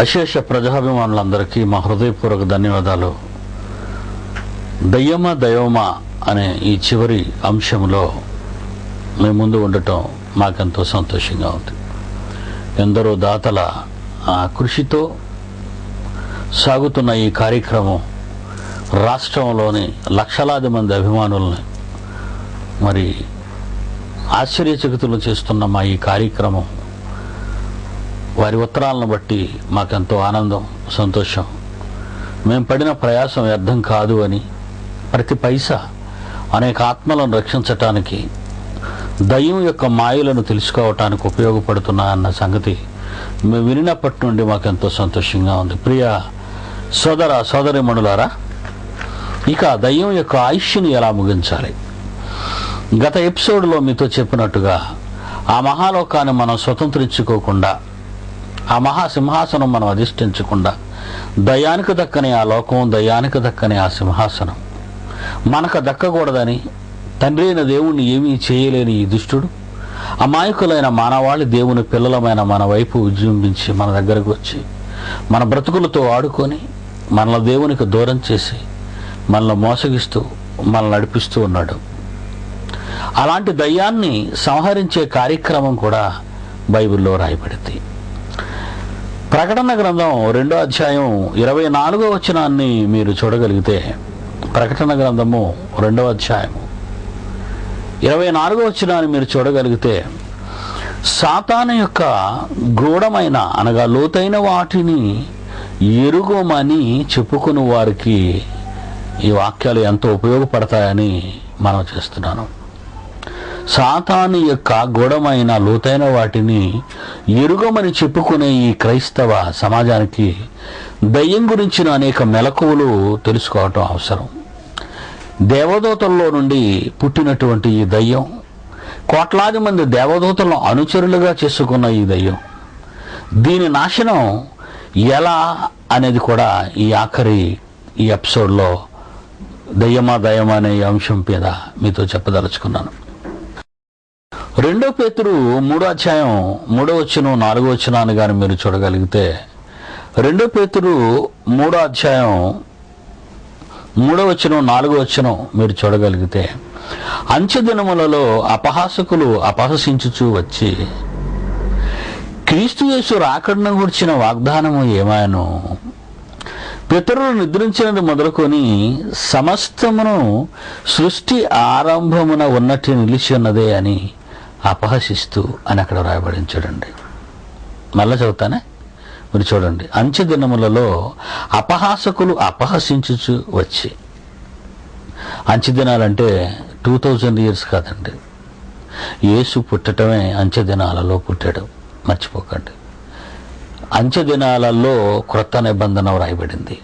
అశేష ప్రజాభిమానులందరికీ మా హృదయపూర్వక ధన్యవాదాలు. దయ్యమా దైవమా అనే ఈ చివరి అంశంలో మేము ముందు ఉండటం మాకెంతో సంతోషంగా ఉంది. ఎందరో దాతల కృషితో సాగుతున్న ఈ కార్యక్రమం రాష్ట్రంలోని లక్షలాది మంది అభిమానుల్ని మరి ఆశ్చర్యచకితులు చేస్తున్న మా ఈ కార్యక్రమం వారి ఉత్తరాలను బట్టి మాకెంతో ఆనందం, సంతోషం. మేము పడిన ప్రయాసం వ్యర్థం కాదు అని, ప్రతి పైసా అనేక ఆత్మలను రక్షించటానికి, దయ్యం యొక్క మాయలను తెలుసుకోవటానికి ఉపయోగపడుతున్నా అన్న సంగతి మేము వినినప్పటి నుండి మాకెంతో సంతోషంగా ఉంది. ప్రియ సోదర సోదరీమణులారా, ఇక దయ్యం యొక్క ఆయుష్ని ఎలా ముగించాలి? గత ఎపిసోడ్లో మీతో చెప్పినట్టుగా ఆ మహాలోకాన్ని మనం స్వతంత్రించుకోకుండా, ఆ మహాసింహాసనం మనం అధిష్ఠించకుండా, దయ్యానికి దక్కని ఆ లోకం, దయ్యానికి దక్కని ఆ సింహాసనం మనకు దక్కకూడదని తండ్రి అయిన దేవుణ్ణి ఏమీ చేయలేని ఈ దుష్టుడు అమాయకులైన మానవాళి దేవుని పిల్లలమైన మన వైపు విజృంభించి మన దగ్గరకు వచ్చి మన బ్రతుకులతో ఆడుకొని మనల్ని దేవునికి దూరం చేసి మనల్ని మోసగిస్తూ మనల్ని నడిపిస్తూ ఉన్నాడు. అలాంటి దయ్యాన్ని సంహరించే కార్యక్రమం కూడా బైబిల్లో రాయబడింది. ప్రకటన గ్రంథం 2వ అధ్యాయం 24వ వచనాన్ని మీరు చూడగలిగితే, ప్రకటన గ్రంథము 2వ అధ్యాయం 24వ వచనాన్ని మీరు చూడగలిగితే, సాతాను యొక్క గూఢమైన అనగా లోతైన వాటిని ఎరుగోమని చెప్పుకుని వారికి ఈ వాక్యాలు ఎంతో ఉపయోగపడతాయని మనం చేస్తున్నాను. సాతాను యొక్క గూఢమైన లోతైన వాటిని ఎరుగమని చెప్పుకునే ఈ క్రైస్తవ సమాజానికి దయ్యం గురించిన అనేక మెలకువలు తెలుసుకోవటం అవసరం. దేవదూతల్లో నుండి పుట్టినటువంటి ఈ దయ్యం, కోట్లాది మంది దేవదూతలను అనుచరులుగా చేసుకున్న ఈ దయ్యం, దీని నాశనం ఎలా అనేది కూడా ఈ ఆఖరి ఈ ఎపిసోడ్లో దయ్యమా దయ్యమా అనే ఈ అంశం మీద మీతో చెప్పదలుచుకున్నాను. 2 పేతురు 3వ అధ్యాయం 3వ వచనం 4వ వచనాన్ని కానీ మీరు చూడగలిగితే, 2 పేతురు 3వ అధ్యాయం 3వ వచనం 4వ వచనం మీరు చూడగలిగితే, అంచె దినములలో అపహాసకులు అపహసించుచూ వచ్చి క్రీస్తు యేసు రాకడను గురించిన వాగ్దానము ఏమాయను, పితరులు నిద్రించినది మొదలుకొని సమస్తమును సృష్టి ఆరంభమున ఉన్నట్టు నిలిచి ఉన్నదే అని అపహసిస్తూ అని అక్కడ రాయబడి చూడండి. మళ్ళా చదువుతానే, మీరు చూడండి. అంచె దినములలో అపహాసకులు అపహసించుచు వచ్చి, అంచె దినాలంటే 2000 years కాదండి. యేసు పుట్టటమే అంచె దినాలలో పుట్టాడు, మర్చిపోకండి. అంచె దినాలలో క్రొత్త నిబంధన రాయబడింది.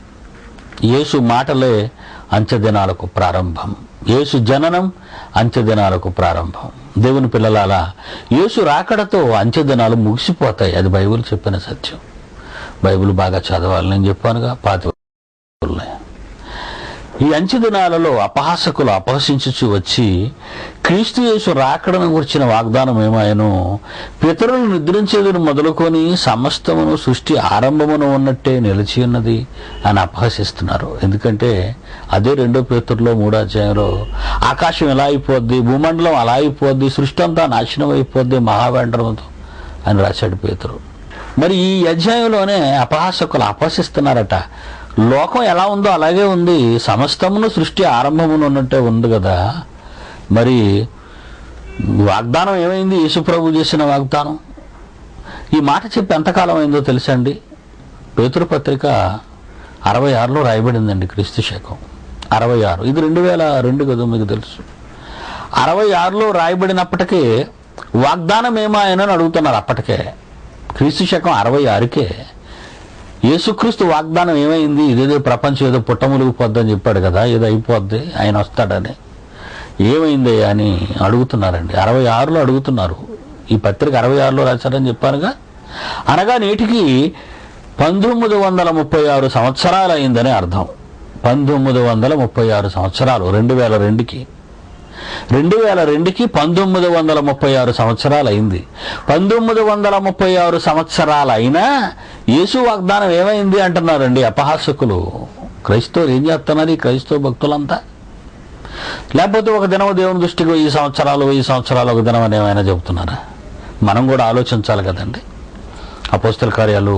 యేసు మాటలే అంచె దినాలకు ప్రారంభం. యేసు జననం అంచె దినాలకు ప్రారంభం. దేవుని పిల్లలారా, యేసు రాకడతో అంచె దినాలు ముగిసిపోతాయి. అది బైబిల్ చెప్పిన సత్యం. బైబిల్ బాగా చదవాలి. నేను చెప్పానుగా, పాత ఈ అంచె దినాలలో అపహాసకులు అపహసించుచు వచ్చి క్రీస్తు యేసు రాకడను గురించిన వాగ్దానం ఏమాయను, పితరులు నిద్రించేదని మొదలుకొని సమస్తమును సృష్టి ఆరంభమును ఉన్నట్టే నిలిచి ఉన్నది అని అపహసిస్తున్నారు. ఎందుకంటే అదే 2 పేతురులో 3వ అధ్యాయంలో ఆకాశం ఎలా అయిపోద్ది, భూమండలం అలా అయిపోద్ది, సృష్టి అంతా నాశనం అయిపోద్ది మహావేండ్రముతో అని రాశాడు పేతురు. మరి ఈ అధ్యాయంలోనే అపహాసకులు అపహసిస్తున్నారట. లోకం ఎలా ఉందో అలాగే ఉంది, సమస్తమును సృష్టి ఆరంభమును ఉన్నట్టే ఉంది కదా. మరి వాగ్దానం ఏమైంది? యేసుప్రభు చేసిన వాగ్దానం. ఈ మాట చెప్పి ఎంతకాలం అయిందో తెలుసండి? పేతురు పత్రిక 66లో రాయబడిందండి. క్రీస్తు శకం 66. ఇది 2002 కదా, మీకు తెలుసు. 66లో రాయబడినప్పటికీ వాగ్దానం ఏమాయనని అడుగుతున్నారు. అప్పటికే క్రీస్తు శకం 66కే యేసుక్రీస్తు వాగ్దానం ఏమైంది? ఇదేదో ప్రపంచం ఏదో పుట్టములిగిపోద్దని చెప్పాడు కదా, ఏదో అయిపోద్ది, ఆయన వస్తాడని. ఏమైంది అని అడుగుతున్నారండి. 66లో అడుగుతున్నారు. ఈ పత్రిక 66లో రాశారని చెప్పానుగా. అనగా నేటికి 1936 సంవత్సరాలు అయిందని అర్థం. 1936 సంవత్సరాలు 2002కి. 2002కి 1936 సంవత్సరాలు అయింది. 1936 సంవత్సరాలు అయినా యేసు వాగ్దానం ఏమైంది అంటున్నారండి అపహాసకులు. క్రైస్తవులు ఏం చేస్తున్నారు? ఈ క్రైస్తవ భక్తులంతా లేకపోతే ఒక దినం దేవుని దృష్టికి 1000 సంవత్సరాలు ఒక దినం అని ఏమైనా చెబుతున్నారా? మనం కూడా ఆలోచించాలి కదండి. అపోస్తల కార్యాలు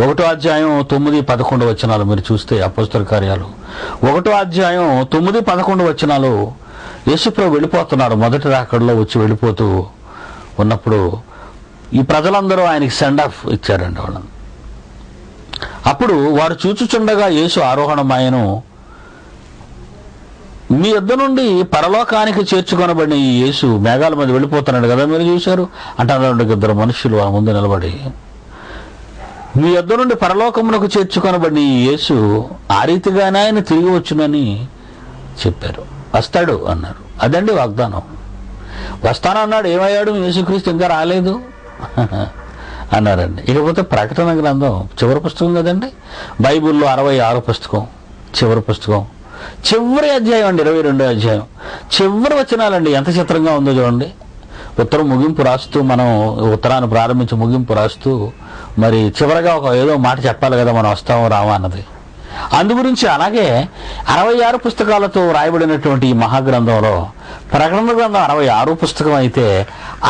1వ అధ్యాయం 9-11 వచనాలు మీరు చూస్తే, అపోస్తల కార్యాలు 1వ అధ్యాయం 9-11 వచనాలు, యేసుప్రభు వెళ్ళిపోతున్నాడు. మొదటి రాకడలో వచ్చి వెళ్ళిపోతూ ఉన్నప్పుడు ఈ ప్రజలందరూ ఆయనకి సెండ్ ఆఫ్ ఇచ్చారండి వాళ్ళని. అప్పుడు వారు చూచుచుండగా యేసు ఆరోహణమాయను. మీ యొద్ద నుండి పరలోకానికి చేర్చుకొనబడిన ఈ యేసు మేఘాల మీద వెళ్ళిపోతున్నాడు కదా, మీరు చూశారు అంటారు. 2 మనుషులు ఆ ముందు నిలబడి, మీ యొద్ద నుండి పరలోకమునకు చేర్చుకొనబడిన ఈ యేసు ఆ రీతిగానే ఆయన తిరిగి వచ్చునని చెప్పారు. వస్తాడు అన్నారు. అదండి వాగ్దానం. వస్తానన్నాడు. ఏమయ్యాడు? యేసుక్రీస్తు ఇంకా రాలేదు అన్నారండి. ఇకపోతే ప్రకటన గ్రంథం చివరి పుస్తకం కదండి, బైబిల్లో 66 పుస్తకం, చివరి పుస్తకం, చివరి అధ్యాయం అండి, 22వ అధ్యాయం, చివరి వచనాలండి. ఎంత చిత్రంగా ఉందో చూడండి. ఉత్తరం ముగింపు రాస్తూ, మనం ఉత్తరాన్ని ప్రారంభించి ముగింపు రాస్తూ, మరి చివరగా ఏదో మాట చెప్పాలి కదా, మనం వస్తామో రావా అన్నది. అందు గురించి అలాగే 66 పుస్తకాలతో రాయబడినటువంటి ఈ మహాగ్రంథంలో ప్రకటన గ్రంథం 66 పుస్తకం అయితే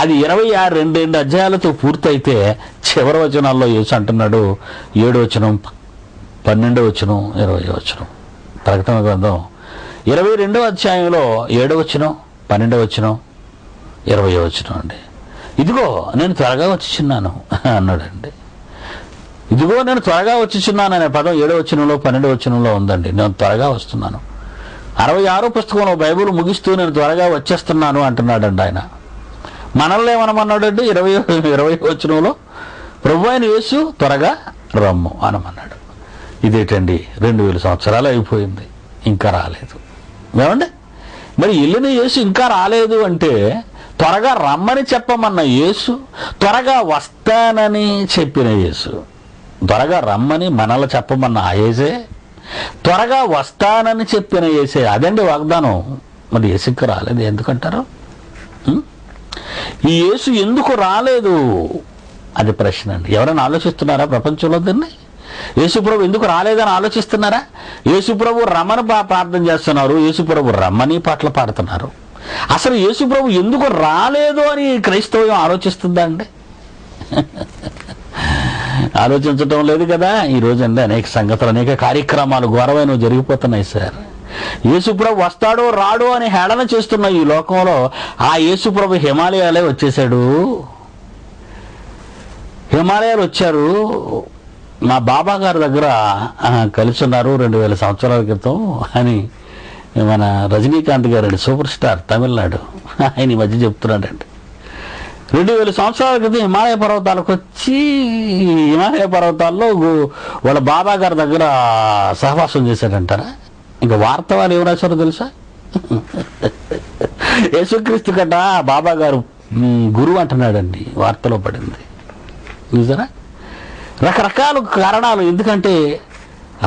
అది 22 అధ్యాయాలతో పూర్తయితే చివరి వచనాల్లో యేసు అంటున్నాడు, 7వ వచనం, 12వ వచనం, 20వ వచనం. ప్రకటన గ్రంథం 22వ అధ్యాయంలో 7వ వచనం, 12వ వచనం, 20వ వచనం అండి. ఇదిగో నేను త్వరగా వచ్చిచున్నాను అన్నాడండి. ఇదిగో నేను త్వరగా వచ్చిచున్నాను అనే పదం 7వ వచనంలో 12వ వచనంలో ఉందండి. నేను త్వరగా వస్తున్నాను. 66 పుస్తకంలో బైబిల్ ముగిస్తూ నేను త్వరగా వచ్చేస్తున్నాను అంటున్నాడండి ఆయన. మనల్ని ఏమనమన్నాడండి? 20వ వచనంలో ప్రభు అయిన యేసు త్వరగా రమ్ము అనమన్నాడు. ఇదేటండి, 2000 సంవత్సరాలు అయిపోయింది, ఇంకా రాలేదు. ఏమండి? మరి వెళ్ళిన యేసు ఇంకా రాలేదు అంటే త్వరగా రమ్మని చెప్పమన్న యేసు, త్వరగా వస్తానని చెప్పిన యేసు, త్వరగా రమ్మని మనల్ని చెప్పమన్న ఆ యేసే, త్వరగా వస్తానని చెప్పిన యేసే. అదండి వాగ్దానం. మరి యేసుకి రాలేదు ఎందుకంటారు? ఈ యేసు ఎందుకు రాలేదు అది ప్రశ్న అండి. ఎవరైనా ఆలోచిస్తున్నారా ప్రపంచంలో దీన్ని? యేసుప్రభు ఎందుకు రాలేదని ఆలోచిస్తున్నారా? యేసుప్రభు రమ్మని ప్రార్థన చేస్తున్నారు, యేసుప్రభు రమ్మని పాటలు పాడుతున్నారు. అసలు యేసుప్రభు ఎందుకు రాలేదు అని క్రైస్తవం ఆలోచిస్తుందా అండి? ఆలోచించటం లేదు కదా. ఈ రోజు అండి అనేక సంగతులు, అనేక కార్యక్రమాలు ఘోరమైనవి జరిగిపోతున్నాయి సార్. యేసుప్రభు వస్తాడో రాడో అని హేళన చేస్తున్న ఈ లోకంలో ఆ యేసుప్రభు హిమాలయాలే వచ్చేసాడు. హిమాలయాలు వచ్చారు. మా బాబా గారి దగ్గర కలిసి ఉన్నారు 2000 సంవత్సరాల క్రితం అని మన రజనీకాంత్ గారు, సూపర్ స్టార్ తమిళనాడు, ఆయన ఈ మధ్య చెప్తున్నాడండి. 2000 సంవత్సరాల క్రితం హిమాలయ పర్వతాలకు వచ్చి హిమాలయ పర్వతాల్లో వాళ్ళ బాబా గారి దగ్గర సహవాసం చేశాడంటారా? ఇంకా వార్త వాళ్ళు ఏం రాశారో తెలుసా? యేసుక్రీస్తు కట బాబా గారు గురువు అంటున్నాడండి, వార్తలో పడింది. చూసారా? రకరకాల కారణాలు. ఎందుకంటే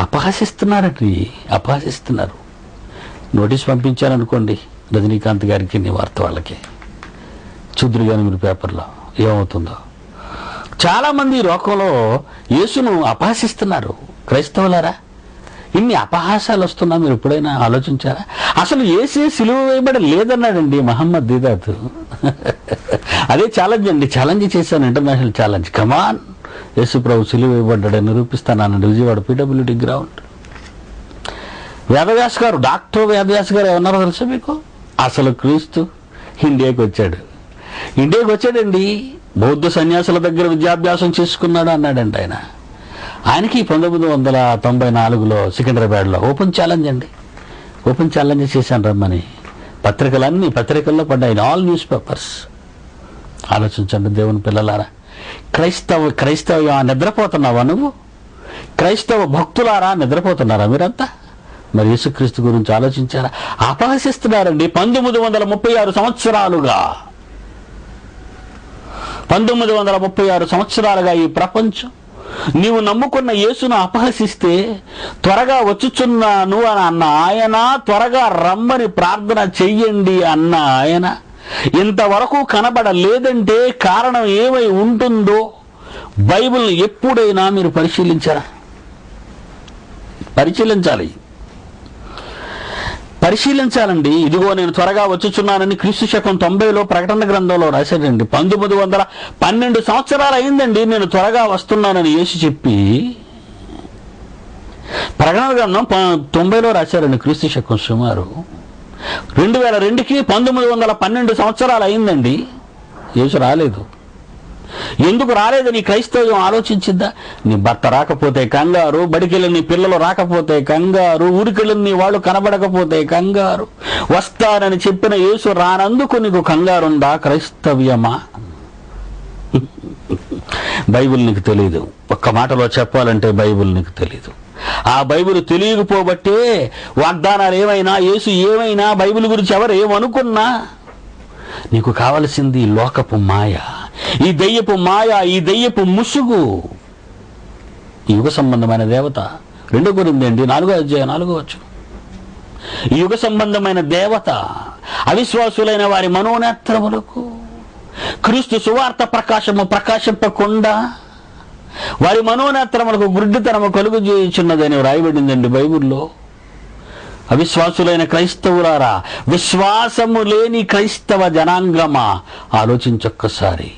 అపహసిస్తున్నారండి, అపహసిస్తున్నారు. నోటీస్ పంపించారనుకోండి రజనీకాంత్ గారికి, నీ వార్త వాళ్ళకి చూద్దరు కానీ మీరు పేపర్లో ఏమవుతుందో. చాలామంది ఈ లోకంలో యేసును అపహసిస్తున్నారు. క్రైస్తవులారా, ఇన్ని అపహాసాలు వస్తున్నా మీరు ఎప్పుడైనా ఆలోచించారా? అసలు యేసే సిలువ వేయబడి లేదన్నాడండి మహమ్మద్ దీదాత్. అదే ఛాలెంజ్ అండి, ఛాలెంజ్ చేశాను, ఇంటర్నేషనల్ ఛాలెంజ్. కమాన్, యేసు ప్రభు సిలువ వేయబడ్డాడని నిరూపిస్తానండి. Vijayawada PWD ground. Vedavyas garu, doctor Vedavyas గారు ఏమన్నారో తెలుసా మీకు? అసలు క్రీస్తు ఇండియాకి వచ్చాడు. ఇండియాకి వచ్చాడండి, బౌద్ధ సన్యాసుల దగ్గర విద్యాభ్యాసం చేసుకున్నాడు అన్నాడండి ఆయన. ఆయనకి 1994లో సికింద్రాబాద్లో ఓపెన్ ఛాలెంజ్ అండి, ఓపెన్ ఛాలెంజ్ చేశాను రమ్మని. పత్రికల్లో పడ్డాయి, ఆల్ న్యూస్ పేపర్స్. ఆలోచించండి దేవుని పిల్లలారా. క్రైస్తవ నిద్రపోతున్నావా నువ్వు? క్రైస్తవ భక్తులారా నిద్రపోతున్నారా మీరంతా? మరి యేసుక్రీస్తు గురించి ఆలోచించారా? అపహసిస్తున్నారండి. 1936 సంవత్సరాలుగా 1936 సంవత్సరాలుగా ఈ ప్రపంచం నీవు నమ్ముకున్న యేసును అపహసిస్తే త్వరగా వచ్చుచున్నాను అని అన్న ఆయన, త్వరగా రమ్మని ప్రార్థన చెయ్యండి అన్న ఆయన ఇంతవరకు కనబడలేదంటే కారణం ఏమై ఉంటుందో బైబిల్ని ఎప్పుడైనా మీరు పరిశీలించారా? పరిశీలించాలండి. ఇదిగో నేను త్వరగా వచ్చుచున్నానని క్రీస్తు శకం 90లో ప్రకటన గ్రంథంలో రాశాడండి. 1912 సంవత్సరాలు అయిందండి నేను త్వరగా వస్తున్నానని యేసు చెప్పి. ప్రకటన గ్రంథం 90లో రాశారండి క్రీస్తు శకం సుమారు 2002కి 1912 సంవత్సరాలు అయిందండి. యేసు రాలేదు. ఎందుకు రాలేదని క్రైస్తవ్యం ఆలోచించిందా? నీ భర్త రాకపోతే కంగారు, బడికెళ్ళి నీ పిల్లలు రాకపోతే కంగారు, ఊరికెళ్ళి నీ వాళ్ళు కనబడకపోతే కంగారు, వస్తానని చెప్పిన యేసు రానందుకు నీకు కంగారుందా? క్రైస్తవ్యమా? బైబిల్ నీకు తెలియదు. ఒక్క మాటలో చెప్పాలంటే బైబిల్ నీకు తెలియదు. ఆ బైబిల్ తెలియకపోబట్టే వాగ్దానాలు ఏమైనా, యేసు ఏమైనా, బైబిల్ గురించి ఎవరు ఏమనుకున్నా నీకు కావలసింది లోకపు మాయ, ఈ దెయ్యపు మాయ, ఈ దెయ్యపు ముసుగు. ఈ యుగ సంబంధమైన దేవత 2 కొరింథీ 4:4 ఈ యుగ సంబంధమైన దేవత అవిశ్వాసులైన వారి మనోనేత్రములకు క్రీస్తు సువార్త ప్రకాశము ప్రకాశింపకుండా వారి మనోనేత్రములకు గుడ్డితనము కలుగు చేయుచున్నదని రాయబడిందండి బైబిల్లో. అవిశ్వాసులైన క్రైస్తవులారా, విశ్వాసము లేని క్రైస్తవ జనాంగమా, ఆలోచించొక్కసారి.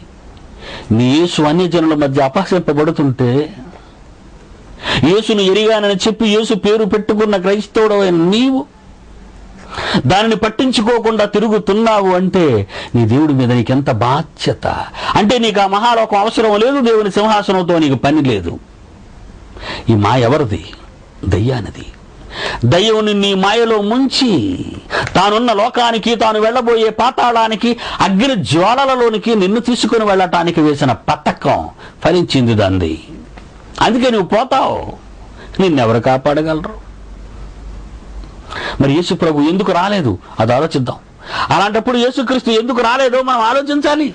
నీ యేసు అన్యజనుల మధ్య అపహసింపబడుతుంటే, యేసును ఎరిగానని చెప్పి యేసు పేరు పెట్టుకున్న క్రైస్తవుడు అయిన నీవు దానిని పట్టించుకోకుండా తిరుగుతున్నావు అంటే నీ దేవుడి మీద నీకెంత బాధ్యత. అంటే నీకు ఆ మహాలోకం అవసరం లేదు, దేవుని సింహాసనంతో నీకు పని లేదు. ఈ మాయ ఎవరిది? దయ్యానిది. దయ్యం నీ మాయలో ముంచి తానున్న లోకానికి, తాను వెళ్ళబోయే పాతాళానికి, అగ్ని జ్వాలలలోనికి నిన్ను తీసుకుని వెళ్ళటానికి వేసిన పథకం ఫలించింది దాన్ని. అందుకే నువ్వు పోతావు. నిన్నెవరు కాపాడగలరు? మరి యేసు ప్రభు ఎందుకు రాలేదు? అది ఆలోచిద్దాం. అలాంటప్పుడు యేసుక్రీస్తు ఎందుకు రాలేదో మనం ఆలోచించాలి.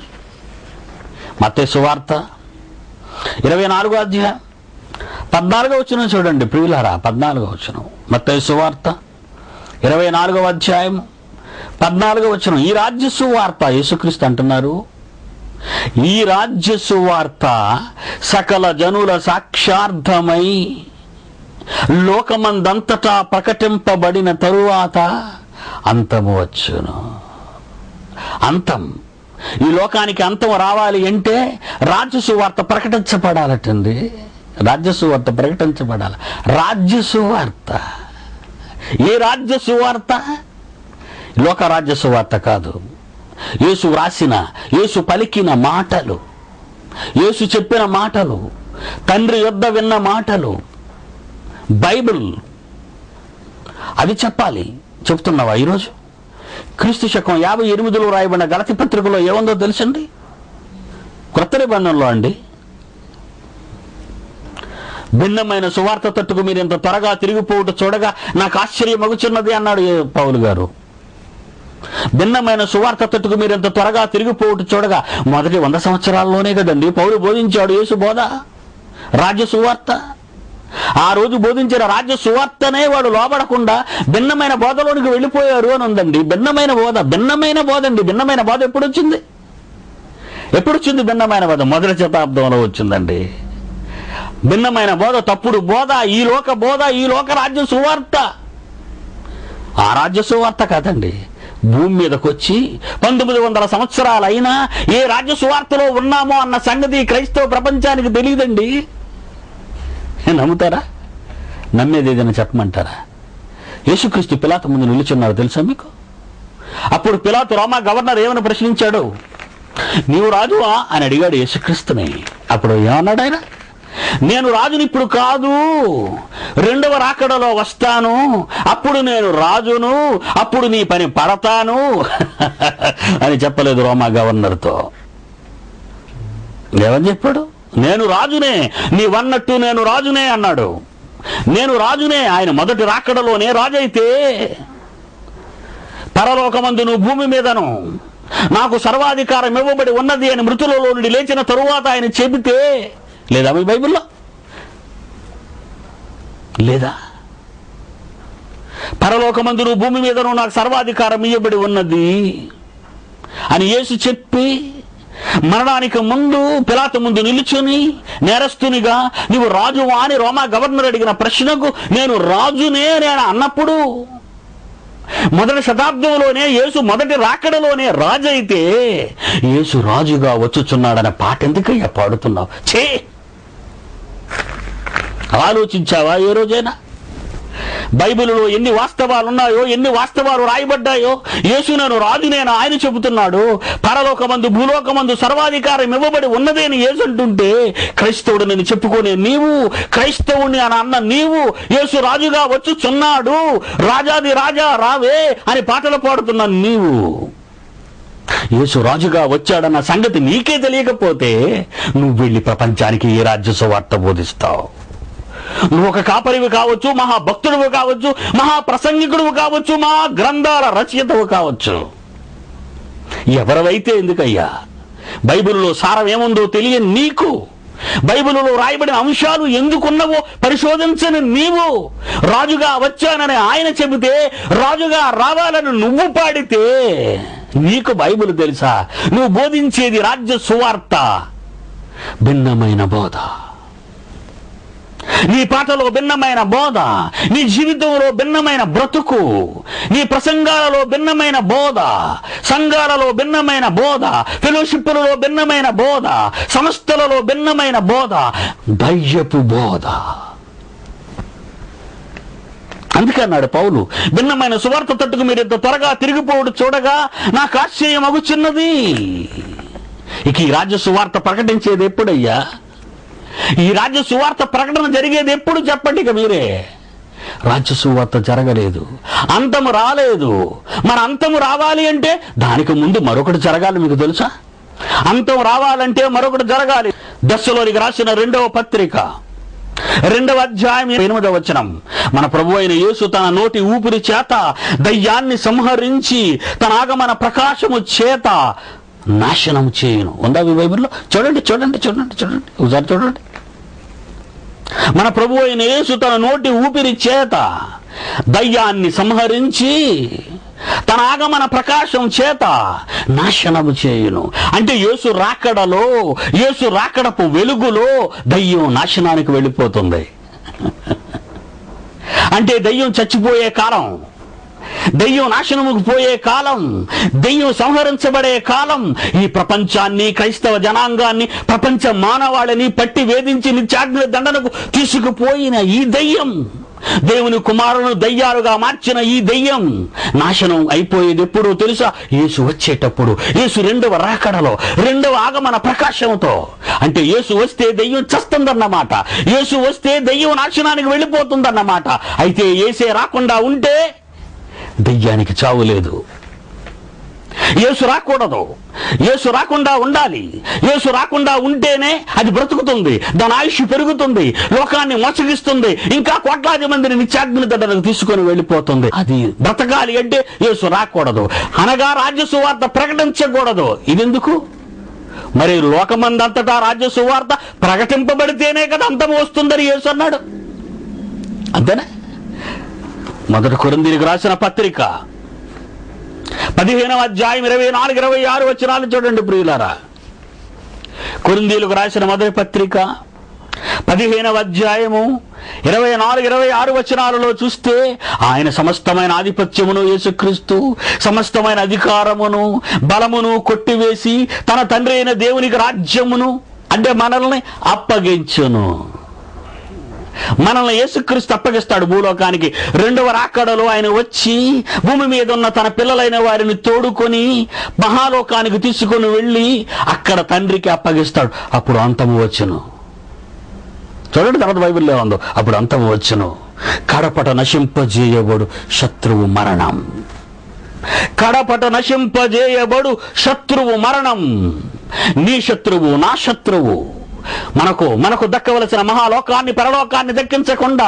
మత్తయి సువార్త 24వ అధ్యాయం 14వ వచనం చూడండి ప్రియులారా. 14వ వచనం, మత్తయి సువార్త 24వ అధ్యాయం 14వ వచనం. ఈ రాజ్య సువార్త, యేసుక్రీస్తు అంటున్నారు, ఈ రాజ్య సువార్త సకల జనుల సాక్షార్థమై లోకమందంతటా ప్రకటింపబడిన తరువాత అంతము వచ్చును. అంతం, ఈ లోకానికి అంతం రావాలి అంటే రాజ్య సువార్త ప్రకటించబడాలటండి. రాజ్య సువార్త ప్రకటించబడాలి. రాజ్య సువార్త. ఏ రాజ్య సువార్త? లోక రాజ్య సువార్త కాదు. యేసు వ్రాసిన, యేసు పలికిన మాటలు, యేసు చెప్పిన మాటలు, తండ్రి యొద్ద విన్న మాటలు, బైబిల్, అది చెప్పాలి. చెప్తున్నావా ఈరోజు? క్రీస్తు శకం 58లో రాయబడిన గలతీ పత్రికలో ఏముందో తెలుసండి? క్రొత్త నిబంధనలో అండి, భిన్నమైన సువార్త తట్టుకు మీరు ఇంత త్వరగా తిరిగిపోవుట చూడగా నాకు ఆశ్చర్యమగుచున్నది అన్నాడు పౌలు గారు. భిన్నమైన సువార్త తట్టుకు మీరు ఇంత త్వరగా తిరిగిపోవుట చూడగా, మొదటి 100 సంవత్సరాల్లోనే కదండి పౌలు బోధించాడు యేసు బోధ, రాజ్య సువార్త. ఆ రోజు బోధించిన రాజ్య సువార్తనే వాడు లోబడకుండా భిన్నమైన బోధలోనికి వెళ్ళిపోయారు అని ఉందండి. భిన్నమైన బోధ అండి. భిన్నమైన బోధ ఎప్పుడు వచ్చింది? భిన్నమైన బోధ 1వ శతాబ్దంలో వచ్చిందండి. భిన్నమైన బోధ, తప్పుడు బోధ, ఈ లోక రాజ్య సువార్త. ఆ రాజ్య సువార్త కాదండి. భూమి మీదకి వచ్చి 1900 సంవత్సరాలైనా ఏ రాజ్య సువార్తలో ఉన్నామో అన్న సంగతి క్రైస్తవ ప్రపంచానికి తెలియదండి. నమ్ముతారా? నమ్మేది ఏదైనా చెప్పమంటారా? యేసుక్రీస్తు పిలాతు ముందు నిలుచున్నారు తెలుసా మీకు? అప్పుడు పిలాతు రోమా గవర్నర్ ఏమని ప్రశ్నించాడు? నీవు రాజువా అని అడిగాడు యేసుక్రీస్తుని. అప్పుడు ఏమన్నాడు ఆయన? నేను రాజుని ఇప్పుడు కాదు, 2వ రాకడలో వస్తాను, అప్పుడు నేను రాజును, అప్పుడు నీ పని పడతాను అని చెప్పలేదు రోమా గవర్నర్తో. ఏమని చెప్పాడు? నేను రాజునే, నీవన్నట్టు నేను రాజునే అన్నాడు. నేను రాజునే. ఆయన మొదటి రాకడలోనే రాజైతే, పరలోకమందును భూమి మీదను నాకు సర్వాధికారం ఇవ్వబడి ఉన్నది అని మృతులలో నుండి లేచిన తరువాత ఆయన చెబితే, లేదా మీ బైబిల్లో లేదా? పరలోకమందును భూమి మీదను నాకు సర్వాధికారం ఇయ్యబడి ఉన్నది అని యేసు చెప్పి మరణానికి ముందు పిలాతు ముందు నిలుచుని నేరస్తునిగా నీవు రాజువా అని రోమా గవర్నర్ అడిగిన ప్రశ్నకు నేను రాజునే నేను అన్నప్పుడు, మొదటి శతాబ్దంలోనే యేసు మొదటి రాకడలోనే రాజు అయితే యేసు రాజుగా వచ్చుచున్నాడనే పాట ఎందుకయ్యా పాడుతున్నావు? ఛే, ఆలోచించావా ఏ రోజైనా? బైబిల్లో ఎన్ని వాస్తవాలు ఉన్నాయో, ఎన్ని వాస్తవాలు రాయబడ్డాయో. యేసు నేను రాజునేనా ఆయన చెబుతున్నాడు. పరలోకమందు భూలోకమందు సర్వాధికారం ఇవ్వబడి ఉన్నదే అని యేసు అంటుంటే, క్రైస్తవుడు నేను చెప్పుకునే నీవు, క్రైస్తవుని అని అన్న నీవు యేసు రాజుగా వచ్చుచున్నాడు, రాజాది రాజా రావే అని పాటలు పాడుతున్నా నీవు యేసు రాజుగా వచ్చాడన్న సంగతి నీకే తెలియకపోతే నువ్వు వెళ్ళి ప్రపంచానికి ఏ రాజ్య సువార్త బోధిస్తావు? నువ్వు ఒక కాపరివి కావచ్చు, మహాభక్తుడువు కావచ్చు, మహాప్రసంగికుడువు కావచ్చు, మహా గ్రంథాల రచయితవు కావచ్చు. ఎవరివైతే ఎందుకయ్యా? బైబిల్లో సారం ఏముందో తెలియని నీకు, బైబిల్లో రాయబడిన అంశాలు ఎందుకున్నవో పరిశోధించని నీవు, రాజుగా వచ్చానని ఆయన చెబితే రాజుగా రావాలని నువ్వు పాడితే నీకు బైబిల్ తెలుసా? నువ్వు బోధించేది రాజ్య సువార్త, భిన్నమైన బోధ. నీ పాటలో భిన్నమైన బోధ, నీ జీవితంలో భిన్నమైన బ్రతుకు, నీ ప్రసంగాలలో భిన్నమైన బోధ, సంఘాలలో భిన్నమైన బోధ, ఫెలోషిప్లలో భిన్నమైన బోధ, సంస్థలలో భిన్నమైన బోధ, దయ్యపు బోధ. అందుకే అన్నాడు పౌలు, భిన్నమైన సువార్త తట్టుకు మీరు ఇంత త్వరగా తిరిగిపోవడం చూడగా నాకు ఆశ్చర్యం అగుచున్నది. ఇక ఈ రాజ్య సువార్త ప్రకటించేది ఎప్పుడయ్యా? ఈ రాజ్య సువార్త ప్రకటన జరిగేది ఎప్పుడు చెప్పండి? ఇక మీరే. రాజ్య సువార్త జరగలేదు, అంతము రాలేదు. మన అంతము రావాలి అంటే దానికి ముందు మరొకటి జరగాలి. మీకు తెలుసా? అంతం రావాలంటే మరొకటి జరగాలి. దశలోనికి రాసిన 2వ పత్రిక 2వ అధ్యాయం 8వ వచనం, మన ప్రభు అయిన యేసు తన నోటి ఊపిరి చేత దయ్యాన్ని సంహరించి తన ఆగమన ప్రకాశము చేత నాశనం చేయును. ఉందా మీ బైబిల్లో? చూడండి చూడండి చూడండి చూడండి, ఒకసారి చూడండి. మన ప్రభు అయిన యేసు తన నోటి ఊపిరి చేత దయ్యాన్ని సంహరించి తన ఆగమన ప్రకాశం చేత నాశనము చేయును. అంటే యేసు రాకడలో, యేసు రాకడపు వెలుగులో దయ్యం నాశనానికి వెళ్ళిపోతుంది. అంటే దయ్యం చచ్చిపోయే కాలం, దెయ్యం నాశనముకు పోయే కాలం, దెయ్యం సంహరించబడే కాలం. ఈ ప్రపంచాన్ని, క్రైస్తవ జనాంగాన్ని, ప్రపంచ మానవాళిని పట్టి వేధించి నిత్యాగ్ని దండనకు తీసుకుపోయిన ఈ దెయ్యం, దేవుని కుమారులను దయ్యాలుగా మార్చిన ఈ దెయ్యం నాశనం అయిపోయేది ఎప్పుడో తెలుసా? యేసు వచ్చేటప్పుడు, యేసు 2వ రాకడలో, 2వ ఆగమన ప్రకాశంతో. అంటే యేసు వస్తే దెయ్యం చస్తుందన్నమాట, యేసు వస్తే దెయ్యం నాశనానికి వెళ్ళిపోతుందన్నమాట. అయితే యేసే రాకుండా ఉంటే దెయ్యానికి చావు లేదు. యేసు రాకూడదు, యేసు రాకుండా ఉండాలి. యేసు రాకుండా ఉంటేనే అది బ్రతుకుతుంది, దాని ఆయుష్ పెరుగుతుంది, లోకాన్ని మోసగిస్తుంది, ఇంకా కోట్లాది మందిని నిత్యాగ్ని దండనకు తీసుకొని వెళ్ళిపోతుంది. అది బ్రతకాలి అంటే యేసు రాకూడదు, అనగా రాజ్య సువార్త ప్రకటించకూడదు. ఇదెందుకు? మరి లోకమందంతటా రాజ్య సువార్త ప్రకటింపబడితేనే కదా అంతం వస్తుందని యేసు అన్నాడు. అంతేనా? మొదటి కొరింథీయులకు రాసిన పత్రిక 15వ అధ్యాయం 24-26 వచనాలు చూడండి ప్రియులారా. కొరింథీయులకు రాసిన మొదటి పత్రిక 15వ అధ్యాయము 24-26 వచనాలలో చూస్తే, ఆయన సమస్తమైన ఆధిపత్యమును, యేసుక్రీస్తు సమస్తమైన అధికారమును బలమును కొట్టివేసి తన తండ్రి అయిన దేవునికి రాజ్యమును, అంటే మనల్ని అప్పగించును. మనల్ని యేసుక్రీస్తు అప్పగిస్తాడు భూలోకానికి. 2వ రాకడలో ఆయన వచ్చి భూమి మీద ఉన్న తన పిల్లలైన వారిని తోడుకొని మహాలోకానికి తీసుకొని వెళ్ళి అక్కడ తండ్రికి అప్పగిస్తాడు. అప్పుడు అంతము వచ్చును. చూడండి తర్వాత బైబిల్లో ఉందో, అప్పుడు అంతము వచ్చును. కడపట నశింపజేయబడు శత్రువు మరణం. కడపట నశింపజేయబడు శత్రువు మరణం. నీ శత్రువు, నా శత్రువు. మనకు దక్కవలసిన మహాలోకాన్ని, పరలోకాన్ని దక్కించకుండా,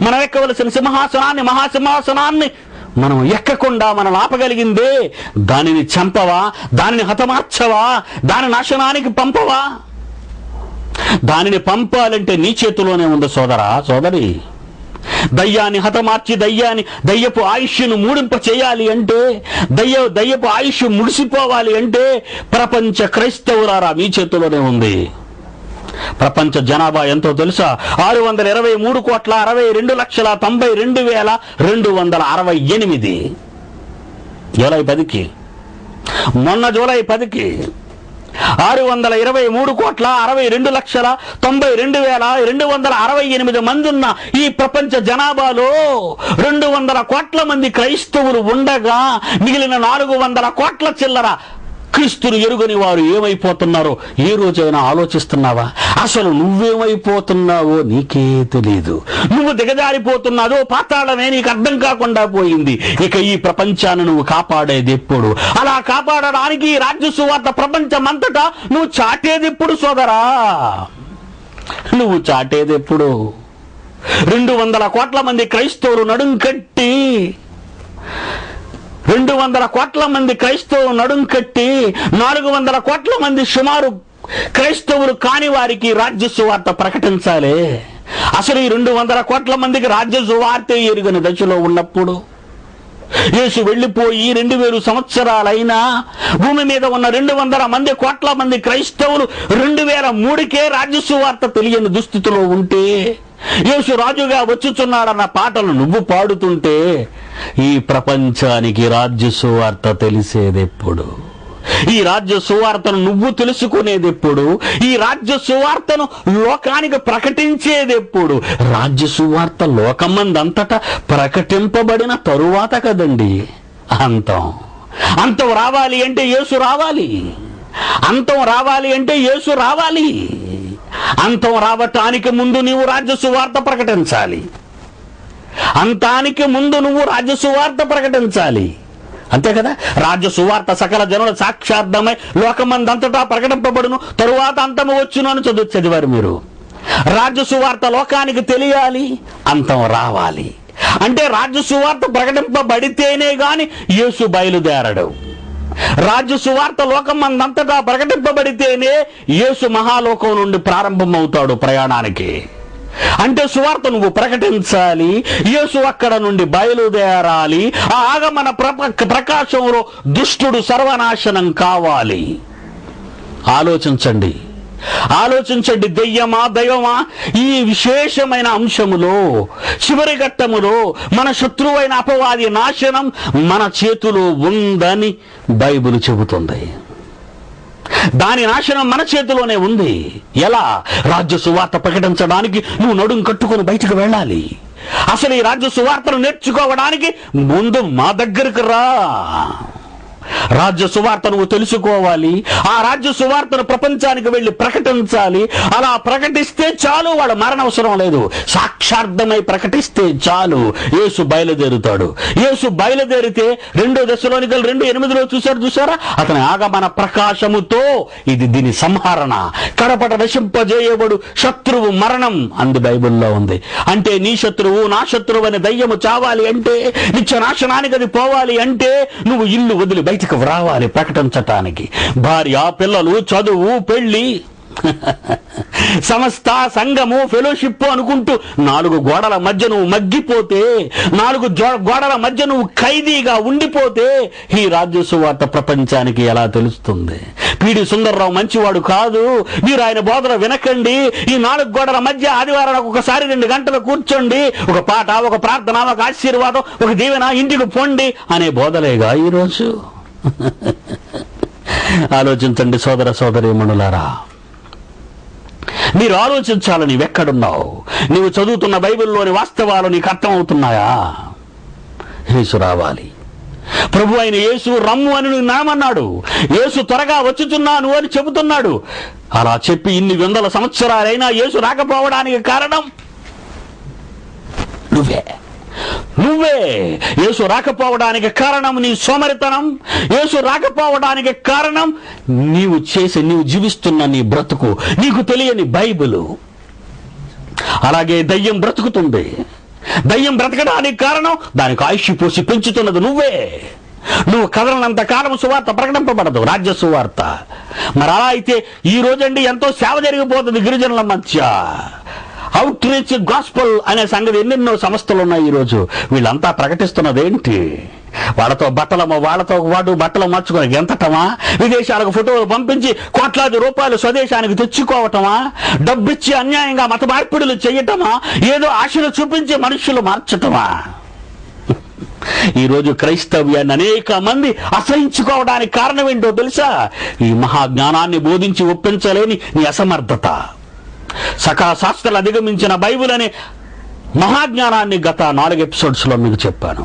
మనం ఎక్కవలసిన సింహాసనాన్ని, మహాసింహాసనాన్ని మనం ఎక్కకుండా మనం ఆపగలిగిందే దానిని చంపవా, దానిని హతమార్చవా, దాని నాశనానికి పంపవా? దానిని పంపాలంటే నీ చేతిలోనే ఉంది సోదరా, సోదరి. దయ్యాన్ని హతమార్చి దయ్యపు ఆయుష్ను మూడింప చేయాలి అంటే, దయ్యపు ఆయుష్ ముడిసిపోవాలి అంటే ప్రపంచ క్రైస్తవులారా మీ చేతిలోనే ఉంది. ప్రపంచ జనాభా ఎంతో తెలుసా? 623,62,92,268. జూలై 10కి, మొన్న జూలై 10కి 623,62,92,268 మంది ఉన్న ఈ ప్రపంచ జనాభాలో 200 కోట్ల మంది క్రైస్తవులు ఉండగా మిగిలిన 400 కోట్ల చిల్లర క్రీస్తును ఎరుగని వారు ఏమైపోతున్నారో ఏ రోజైనా ఆలోచిస్తున్నావా? అసలు నువ్వేమైపోతున్నావో నీకే తెలీదు. నువ్వు దిగజారిపోతున్నావో పాతాళమే నీకు అర్థం కాకుండా పోయింది. ఇక ఈ ప్రపంచాన్ని నువ్వు కాపాడేది ఎప్పుడు? అలా కాపాడడానికి రాజ్య సువార్త ప్రపంచమంతటా నువ్వు చాటేది ఎప్పుడు సోదరా? నువ్వు చాటేది ఎప్పుడు? 200 కోట్ల మంది క్రైస్తవులు నడుం కట్టి 200 కోట్ల మంది క్రైస్తవులు నడుం కట్టి 400 కోట్ల మంది సుమారు క్రైస్తవులు కాని వారికి రాజ్య సువార్త ప్రకటించాలి. అసలు ఈ 200 కోట్ల మందికి రాజ్య సువార్త ఎరుగని దశలో ఉన్నప్పుడు యేసు వెళ్ళిపోయి 2000 సంవత్సరాలైనా భూమి మీద ఉన్న 200 కోట్ల మంది క్రైస్తవులు 2003కే రాజ్య సువార్త తెలియని దుస్థితిలో ఉంటే, యేసు రాజుగా వచ్చుచున్నాడన్న పాటలు నువ్వు పాడుతుంటే ఈ ప్రపంచానికి రాజ్య సువార్త తెలిసేదెప్పుడు? ఈ రాజ్య సువార్తను నువ్వు తెలుసుకునేదెప్పుడు? ఈ రాజ్య సువార్తను లోకానికి ప్రకటించేదెప్పుడు? రాజ్య సువార్త లోకమందంతటా ప్రకటింపబడిన తరువాత కదండి అంతం రావాలి అంటే యేసు రావాలి. అంతం రావాలి అంటే యేసు రావాలి. అంతం రావటానికి ముందు నీవు రాజ్య సువార్త ప్రకటించాలి. అంతానికి ముందు నువ్వు రాజ్య సువార్త ప్రకటించాలి. అంతే కదా? రాజ్య సువార్త సకల జనుల సాక్షార్థమై లోకమందంతటా ప్రకటింపబడును, తరువాత అంతము వచ్చును అని చదివారు మీరు. రాజ్య సువార్త లోకానికి తెలియాలి, అంతం రావాలి. అంటే రాజ్య సువార్త ప్రకటింపబడితేనే గాని యేసు బయలుదేరడు. రాజ్య సువార్త లోకమందంతటా ప్రకటింపబడితేనే యేసు మహాలోకం నుండి ప్రారంభమవుతాడు ప్రయాణానికి. అంటే సువార్త నువ్వు ప్రకటించాలి, యేసు అక్కడ నుండి బయలుదేరాలి. ఆ ఆగమన ప్రకాశంలో దుష్టుడు సర్వనాశనం కావాలి. ఆలోచించండి. దెయ్యమా దైవమా, ఈ విశేషమైన అంశములో చివరి ఘట్టములో మన శత్రువైన అపవాది నాశనం మన చేతిలో ఉందని బైబిల్ చెబుతుంది. దాని నాశనం మన చేతిలోనే ఉంది. ఎలా? రాజ్య సువార్త ప్రకటించడానికి నువ్వు నడుం కట్టుకొని బయటకు వెళ్ళాలి. అసలు ఈ రాజ్య సువార్తను నేర్చుకోవడానికి ముందు మా దగ్గరకు రా. రాజ్య సువార్త నువ్వు తెలుసుకోవాలి. ఆ రాజ్య సువార్తను ప్రపంచానికి వెళ్ళి ప్రకటించాలి. అలా ప్రకటిస్తే చాలు, వాడు మరణవసరం లేదు. సాక్షార్థమై ప్రకటిస్తే చాలు, యేసు బయలుదేరుతాడు. యేసు బయలుదేరితే 2 దశలోనికలు 2:8 చూసారా? అతని ఆగమన ప్రకాశముతో ఇది దీని సంహరణ, కడపట నశింపజేయబడు శత్రువు మరణం అంది బైబిల్లో ఉంది. అంటే నీ శత్రువు నా శత్రువు అనే దయ్యము చావాలి అంటే, నిత్య నాశనానికి అది పోవాలి అంటే నువ్వు ఇల్లు వదిలి బయటికి రావాలి ప్రకటించటానికి. భార్య, పిల్లలు, చదువు, పెళ్లి, సమస్త సంఘము, ఫెలోషిప్ అనుకుంటూ 4 గోడల మధ్య నువ్వు మగ్గిపోతే, 4 గోడల మధ్య నువ్వు ఖైదీగా ఉండిపోతే ఈ రాజ్య సువార్త ప్రపంచానికి ఎలా తెలుస్తుంది? పీడి సుందర్రావు మంచివాడు కాదు, మీరు ఆయన బోధన వినకండి, ఈ 4 గోడల మధ్య ఆదివారానికి ఒకసారి 2 గంటలు కూర్చోండి, ఒక పాట, ఒక ప్రార్థన, ఒక ఆశీర్వాదం, ఒక దీవెన, ఇంటికి పొండి అనే బోధలేగా ఈరోజు. ఆలోచించండి సోదర సోదరీమణులారా. మీరు ఆలోచించాలి. నీవెక్కడున్నావు? నీవు చదువుతున్న బైబిల్లోని వాస్తవాలు నీకు అర్థమవుతున్నాయా? యేసు రావాలి. ప్రభు అయిన యేసు రమ్ము అని నువ్వు నామన్నాడు. యేసు త్వరగా వచ్చుచున్నాను అని చెబుతున్నాడు. అలా చెప్పి ఇన్ని 100 సంవత్సరాలైనా యేసు రాకపోవడానికి కారణం నువ్వే. యేసు రాకపోవడానికి కారణం నీ సోమరితనం. యేసు రాకపోవడానికి కారణం నీవు జీవిస్తున్న నీ బ్రతుకు, నీకు తెలియని బైబిలు. అలాగే దయ్యం బ్రతుకుతుంది. దయ్యం బ్రతకడానికి కారణం దానికి ఆయుష్ పోసి పెంచుతున్నది నువ్వే. నువ్వు కదలనంత కాలం సువార్త ప్రకటింపబడదు, రాజ్య సువార్త. మరి అలా అయితే ఈ రోజండి ఎంతో సేవ జరిగిపోతుంది గిరిజనుల మధ్య. అవుట్ రీచ్ గాస్పల్ అనే సంగతి ఎన్నెన్నో సంస్థలు ఉన్నాయి ఈరోజు. వీళ్ళంతా ప్రకటిస్తున్నదేంటి? వాళ్ళతో వాడు బట్టలు మార్చుకొని గెంతటమా? విదేశాలకు ఫోటోలు పంపించి కోట్లాది రూపాయలు స్వదేశానికి తెచ్చుకోవటమా? డబ్బిచ్చి అన్యాయంగా మత మార్పిడులు చేయటమా? ఏదో ఆశలు చూపించి మనుషులు మార్చటమా? ఈరోజు క్రైస్తవ్యాన్ని అనేక మంది అసహించుకోవడానికి కారణం ఏంటో తెలుసా? ఈ మహాజ్ఞానాన్ని బోధించి ఒప్పించలేని నీ అసమర్థత. సకల శాస్త్రాలు అధిగమించిన బైబిల్ అనే మహాజ్ఞానాన్ని గత 4 ఎపిసోడ్స్లో మీకు చెప్పాను.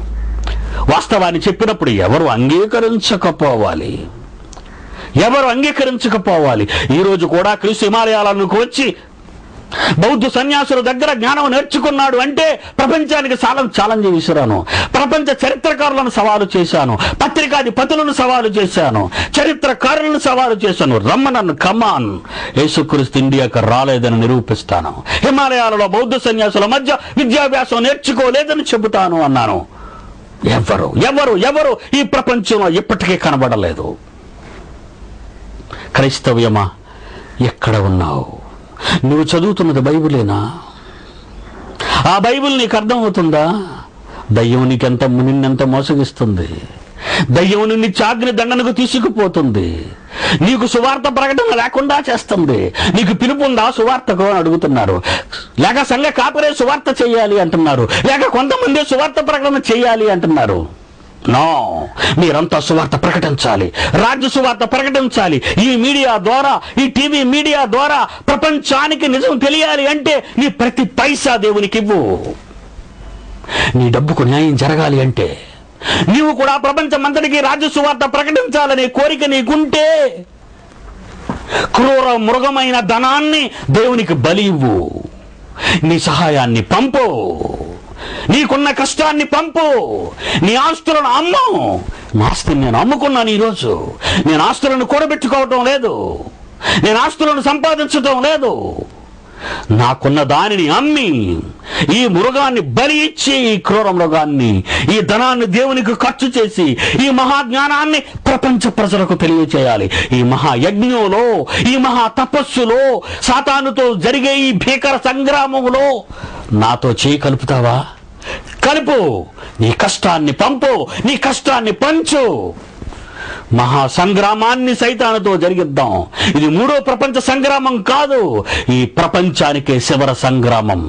వాస్తవాన్ని చెప్పినప్పుడు ఎవరు అంగీకరించకపోవాలి. ఈరోజు కూడా క్రీస్తు హిమాలయాలకు వచ్చి బౌద్ధ సన్యాసుల దగ్గర జ్ఞానం నేర్చుకున్నాడు అంటే ప్రపంచానికి ఛాలెంజ్ విసిరాను. ప్రపంచ చరిత్రకారులను సవాలు చేశాను, పత్రికాధిపతులను సవాలు చేశాను, చరిత్రకారులను సవాలు చేశాను. రమ్మనన్ను, కమాన్, యేసుక్రీస్తు ఇండియాకు రాలేదని నిరూపిస్తాను. హిమాలయాలలో బౌద్ధ సన్యాసుల మధ్య విద్యాభ్యాసం నేర్చుకోలేదని చెబుతాను అన్నాను. ఎవరు ఈ ప్రపంచంలో ఇప్పటికీ కనబడలేదు. క్రైస్తవ్యమా, ఎక్కడ ఉన్నావు? నువ్వు చదువుతున్నది బైబిలేనా? ఆ బైబిల్ నీకు అర్థమవుతుందా? దయ్యం నిన్నెంత మోసగిస్తుంది. దయ్యం నిన్ను చాగ్ని దండనకు తీసుకుపోతుంది. నీకు సువార్త ప్రకటన లేకుండా చేస్తుంది. నీకు పిలుపు ఉందా సువార్తకు అని అడుగుతున్నారు. లేక సంఘ కాపరే సువార్త చేయాలి అంటున్నారు, లేక కొంతమంది సువార్త ప్రకటన చేయాలి అంటున్నారు. నో, మీరంతా సువార్త ప్రకటించాలి, రాజ్య సువార్త ప్రకటించాలి. ఈ మీడియా ద్వారా, ఈ టీవీ మీడియా ద్వారా ప్రపంచానికి నిజం తెలియాలి అంటే నీ ప్రతి పైసా దేవునికి ఇవ్వు. నీ డబ్బుకు న్యాయం జరగాలి అంటే నీవు కూడా ప్రపంచమంతటికి రాజ్య సువార్త ప్రకటించాలనే కోరిక నీకుంటే క్రూర మృగమైన ధనాన్ని దేవునికి బలి ఇవ్వు. నీ సహాయాన్ని పంపు, నీకున్న కష్టాన్ని పంపు, నీ ఆస్తులను అమ్ము. నా ఆస్తిని నేను అమ్ముకున్నాను. ఈరోజు నేను ఆస్తులను కూడబెట్టుకోవటం లేదు, నేను ఆస్తులను సంపాదించటం లేదు. నాకున్న దానిని అమ్మి ఈ మృగాన్ని బలి ఇచ్చి, ఈ క్రూర మృగాన్ని, ఈ ధనాన్ని దేవునికి ఖర్చు చేసి ఈ మహాజ్ఞానాన్ని ప్రపంచ ప్రజలకు తెలియచేయాలి. ఈ మహాయజ్ఞంలో, ఈ మహా తపస్సులో, సాతానుతో జరిగే ఈ భీకర సంగ్రామంలో నాతో చేయి కలుపుతావా? కలుపు. నీ కష్టాన్ని పంపు, నీ కష్టాన్ని పంచు. మహా సంగ్రామాన్ని సైతానుతో జరిగిద్దాం. ఇది 3వ ప్రపంచ సంగ్రామం కాదు, ఈ ప్రపంచానికే చివరి సంగ్రామం.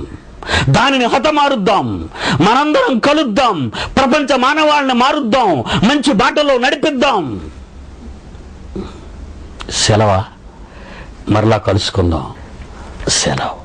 దానిని హతమారుద్దాం, మనందరం కలుద్దాం, ప్రపంచ మానవాళ్ళని మారుద్దాం, మంచి బాటలో నడిపిద్దాం. సెలవా, మరలా కలుసుకుందాం. సెలవు.